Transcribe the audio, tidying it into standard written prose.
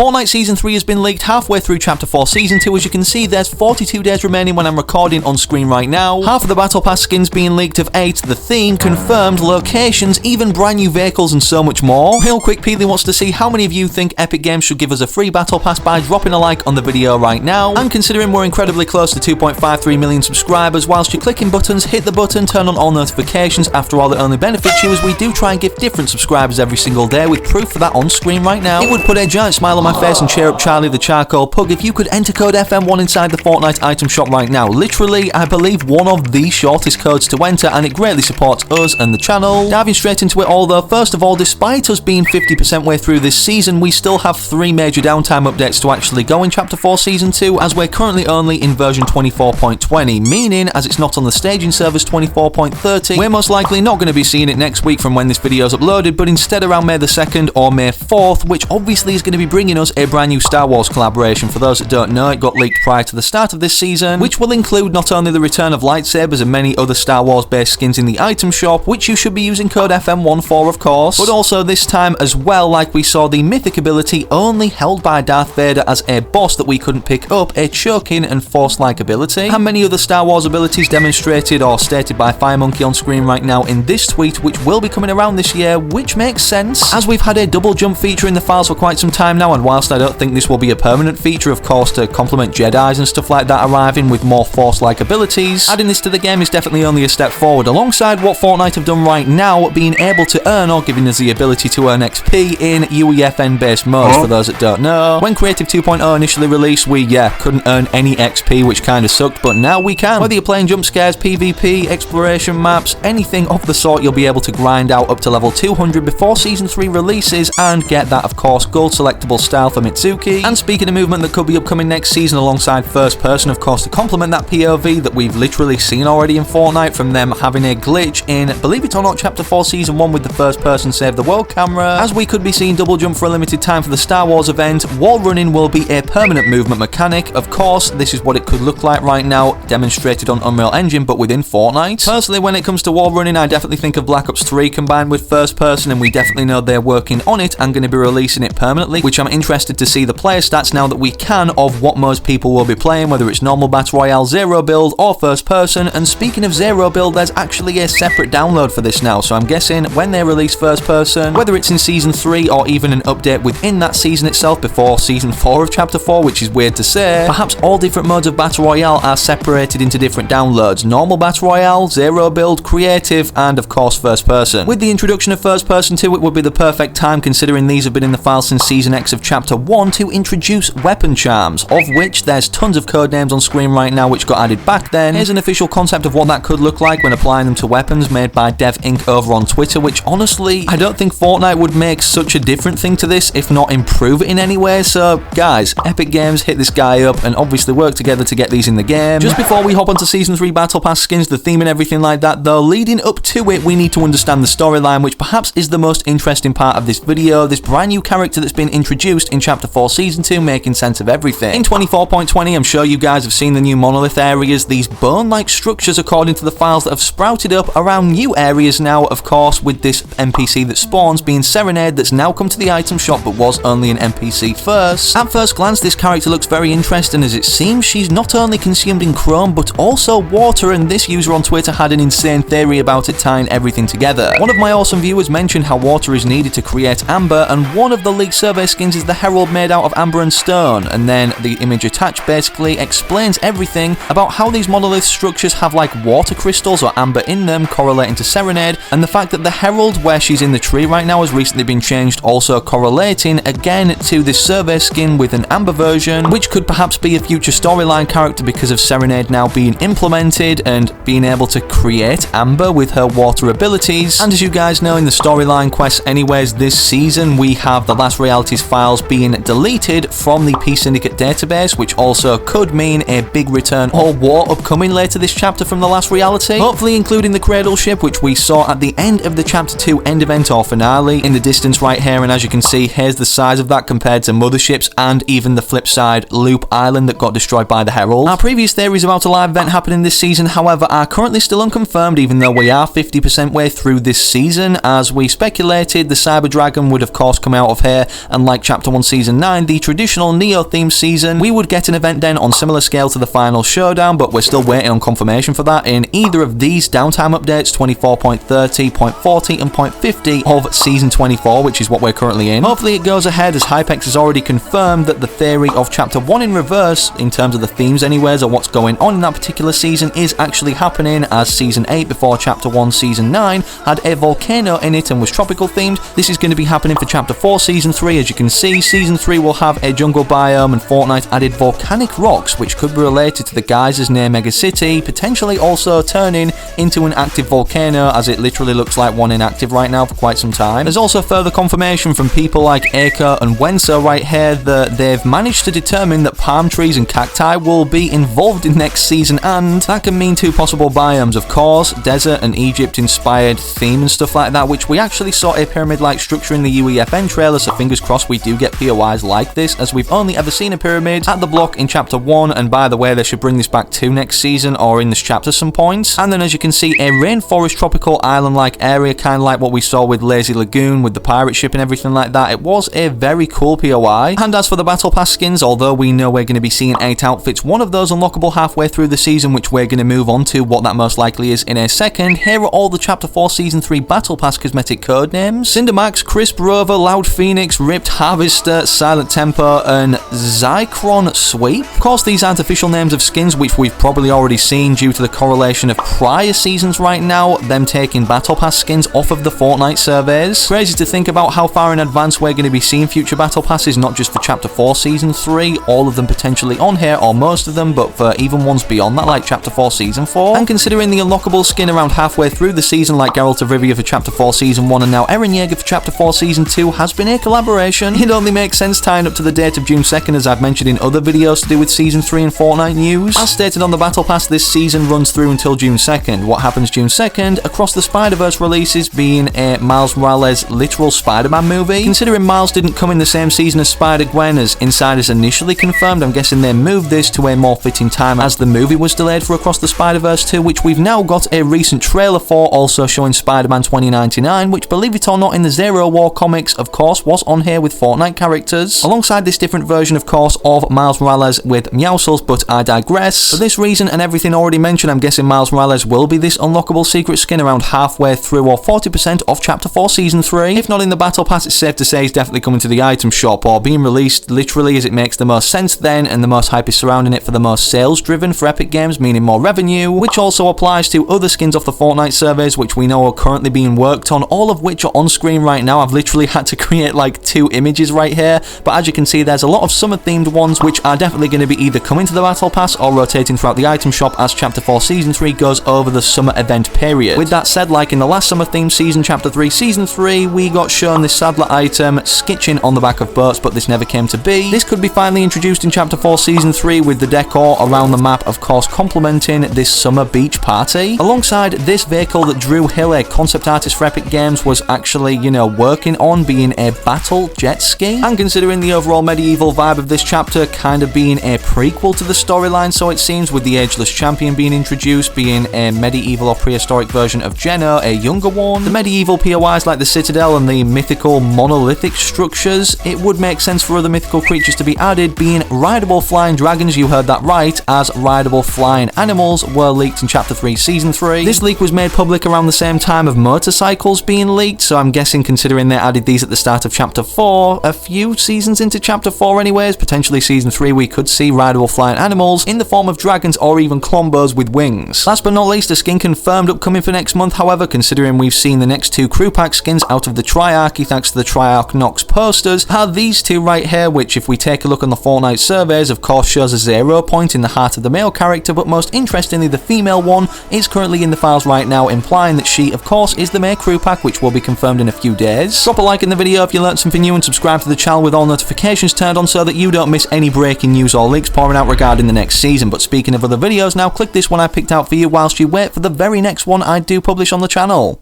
Fortnite Season 3 has been leaked halfway through Chapter 4 Season 2. As you can see, there's 42 days remaining when I'm recording on screen right now. Half of the Battle Pass skins being leaked of 8, the theme, confirmed, locations, even brand new vehicles and so much more. Real quick, Peely wants to see how many of you think Epic Games should give us a free Battle Pass by dropping a like on the video right now. And considering we're incredibly close to 2.53 million subscribers, whilst you're clicking buttons, hit the button, turn on all notifications. After all, it only benefits you as we do try and give different subscribers every single day, with proof for that on screen right now. It would put a giant smile on my face and cheer up Charlie the Charcoal Pug if you could enter code FM1 inside the Fortnite item shop right now. Literally, I believe one of the shortest codes to enter, and it greatly supports us and the channel. Diving straight into it all though, first of all, despite us being 50% way through this season, we still have 3 major downtime updates to actually go in Chapter 4 Season 2, as we're currently only in version 24.20, meaning as it's not on the staging servers 24.30, we're most likely not going to be seeing it next week from when this video is uploaded, but instead around May the 2nd or May 4th, which obviously is going to be bringing us a brand new Star Wars collaboration. For those that don't know, it got leaked prior to the start of this season, which will include not only the return of lightsabers and many other Star Wars based skins in the item shop, which you should be using code FM1 for of course, but also this time as well, like we saw the mythic ability only held by Darth Vader as a boss that we couldn't pick up, a choking and force-like ability, and many other Star Wars abilities demonstrated or stated by Firemonkey on screen right now in this tweet, which will be coming around this year, which makes sense as we've had a double jump feature in the files for quite some time now, and whilst I don't think this will be a permanent feature, of course, to complement Jedis and stuff like that arriving with more force-like abilities, adding this to the game is definitely only a step forward, alongside what Fortnite have done right now, being able to earn or giving us the ability to earn XP in UEFN based modes. For those that don't know, when Creative 2.0 initially released, we couldn't earn any XP, which kind of sucked, but now we can. Whether you're playing jump scares, PvP, exploration maps, anything of the sort, you'll be able to grind out up to level 200 before Season 3 releases and get that, of course, gold selectable style for Mitsuki. And speaking of movement that could be upcoming next season alongside first person, of course, to complement that POV that we've literally seen already in Fortnite from them having a glitch in, believe it or not, Chapter 4 Season 1 with the first person save the world camera, as we could be seeing double jump for a limited time for the Star Wars event. Wall running will be a permanent movement mechanic. Of course, this is what it could look like right now, demonstrated on Unreal Engine, but within Fortnite. Personally, when it comes to wall running, I definitely think of Black Ops 3 combined with first person, and we definitely know they're working on it and going to be releasing it permanently, which I'm interested to see the player stats now that we can of what most people will be playing, whether it's normal Battle Royale, zero build, or first person. And speaking of zero build, there's actually a separate download for this now, so I'm guessing when they release first person, whether it's in Season 3 or even an update within that season itself before Season 4 of Chapter 4, which is weird to say, perhaps all different modes of Battle Royale are separated into different downloads: normal Battle Royale, zero build, creative, and of course first person. With the introduction of first person 2, it would be the perfect time, considering these have been in the file since Season X of Chapter 1, to introduce weapon charms, of which there's tons of code names on screen right now which got added back then. Here's an official concept of what that could look like when applying them to weapons, made by Dev Inc. over on Twitter, which honestly, I don't think Fortnite would make such a different thing to this, if not improve it in any way. So guys, Epic Games, hit this guy up and obviously work together to get these in the game. Just before we hop onto Season 3 Battle Pass skins, the theme and everything like that though, leading up to it, we need to understand the storyline, which perhaps is the most interesting part of this video. This brand new character that's been introduced in Chapter 4 Season 2, making sense of everything. In 24.20, I'm sure you guys have seen the new monolith areas, these bone-like structures according to the files that have sprouted up around new areas now, of course, with this NPC that spawns being Serenade, that's now come to the item shop but was only an NPC first. At first glance, this character looks very interesting, as it seems she's not only consumed in chrome but also water, and this user on Twitter had an insane theory about it tying everything together. One of my awesome viewers mentioned how water is needed to create amber, and one of the leaked survey skins is the herald made out of amber and stone, and then the image attached basically explains everything about how these monolith structures have like water crystals or amber in them correlating to Serenade, and the fact that the herald where she's in the tree right now has recently been changed, also correlating again to this survey skin with an amber version, which could perhaps be a future storyline character because of Serenade now being implemented and being able to create amber with her water abilities. And as you guys know, in the storyline quests anyways this season, we have the Last Realities files being deleted from the Peace Syndicate database, which also could mean a big return or war upcoming later this chapter from the Last Reality, hopefully including the Cradle ship, which we saw at the end of the Chapter 2 end event or finale in the distance right here. And as you can see, here's the size of that compared to Motherships and even the flip side Loop Island that got destroyed by the Herald. Our previous theories about a live event happening this season, however, are currently still unconfirmed, even though we are 50% way through this season. As we speculated, the Cyber Dragon would of course come out of here, and like Chapter Chapter 1 Season 9, the traditional Neo-themed season, we would get an event den on similar scale to the final showdown, but we're still waiting on confirmation for that in either of these downtime updates, 24.30, 0.40 and 0.50 of Season 24, which is what we're currently in. Hopefully it goes ahead, as Hypex has already confirmed that the theory of Chapter 1 in reverse, in terms of the themes anyways, or what's going on in that particular season, is actually happening, as Season 8 before Chapter 1 Season 9 had a volcano in it and was tropical themed. This is going to be happening for Chapter 4 Season 3. As you can see, Season 3 will have a jungle biome, and Fortnite added volcanic rocks, which could be related to the geysers near Mega City, potentially also turning into an active volcano, as it literally looks like one inactive right now for quite some time. There's also further confirmation from people like Aker and Wenso right here that they've managed to determine that palm trees and cacti will be involved in next season, and that can mean two possible biomes, of course, desert and Egypt inspired theme and stuff like that, which we actually saw a pyramid-like structure in the UEFN trailer, so fingers crossed we do get POIs like this, as we've only ever seen a pyramid at the block in Chapter 1, and by the way, they should bring this back to next season or in this chapter some points. And then as you can see, a rainforest tropical island-like area, kind of like what we saw with Lazy Lagoon with the pirate ship and everything like that. It was a very cool POI. And as for the Battle Pass skins, although we know we're going to be seeing 8 outfits, one of those unlockable halfway through the season, which we're going to move on to what that most likely is in a second. Here are all the Chapter 4 Season 3 Battle Pass cosmetic code names: Cindermax, Crisp Rover, Loud Phoenix, Ripped Harvester, Silent Tempo, and Zychron Sweep. Of course, these aren't official names of skins, which we've probably already seen due to the correlation of prior seasons right now, them taking Battle Pass skins off of the Fortnite surveys. Crazy to think about how far in advance we're going to be seeing future Battle Passes, not just for Chapter 4 Season 3, all of them potentially on here, or most of them, but for even ones beyond that, like Chapter 4 Season 4. And considering the unlockable skin around halfway through the season, like Geralt of Rivia for Chapter 4 Season 1 and now Eren Jaeger for Chapter 4 Season 2, has been a collaboration, it only makes sense tying up to the date of June 2nd, as I've mentioned in other videos to do with Season 3 and Fortnite news. As stated on the Battle Pass, this season runs through until June 2nd. What happens June 2nd? Across the Spider-Verse releases, being a Miles Morales literal Spider-Man movie. Considering Miles didn't come in the same season as Spider-Gwen as insiders initially confirmed, I'm guessing they moved this to a more fitting time as the movie was delayed for Across the Spider-Verse 2, which we've now got a recent trailer for, also showing Spider-Man 2099, which, believe it or not, in the Zero War comics, of course, was on here with Fortnite characters, alongside this different version, of course, of Miles Morales with Meowscles, but I digress. For this reason and everything already mentioned, I'm guessing Miles Morales will be this unlockable secret skin around halfway through or 40% of Chapter 4 Season 3. If not in the Battle Pass, it's safe to say it's definitely coming to the item shop, or being released literally, as it makes the most sense then, and the most hype is surrounding it for the most sales driven for Epic Games, meaning more revenue, which also applies to other skins off the Fortnite surveys, which we know are currently being worked on, all of which are on screen right now. I've literally had to create like 2 images right here, but as you can see, there's a lot of summer themed ones, which are definitely going to be either coming to the Battle Pass or rotating throughout the item shop as Chapter 4 Season 3 goes over the summer event period. With that said, like in the last summer themed season, Chapter 3 Season 3, we got shown this Sadler item skitching on the back of boats, but this never came to be. This could be finally introduced in Chapter 4 Season 3 with the decor around the map, of course, complementing this summer beach party. Alongside this vehicle that Drew Hill, a concept artist for Epic Games, was actually, working on, being a battle jet ski. And considering the overall medieval vibe of this chapter kind of being a prequel to the storyline, so it seems, with the Ageless Champion being introduced, being a medieval or prehistoric version of Jenna, a younger one, the medieval POIs like the Citadel and the mythical monolithic structures, it would make sense for other mythical creatures to be added, being rideable flying dragons, you heard that right, as rideable flying animals were leaked in Chapter 3 Season 3. This leak was made public around the same time of motorcycles being leaked, so I'm guessing, considering they added these at the start of Chapter 4, a few seasons into Chapter 4 anyways, potentially Season 3, we could see rideable flying animals in the form of dragons or even clombos with wings. Last but not least, a skin confirmed upcoming for next month, however, considering we've seen the next 2 crew pack skins out of the Triarchy thanks to the Triarch Nox posters, are these 2 right here, which, if we take a look on the Fortnite surveys, of course shows a 0 point in the heart of the male character, but most interestingly, the female one is currently in the files right now, implying that she, of course, is the May crew pack, which will be confirmed in a few days. Drop a like in the video if you learned something new, and subscribe to the channel with all notifications turned on so that you don't miss any breaking news or leaks pouring out regarding the next season. But speaking of other videos, now click this one I picked out for you whilst you wait for the very next one I do publish on the channel.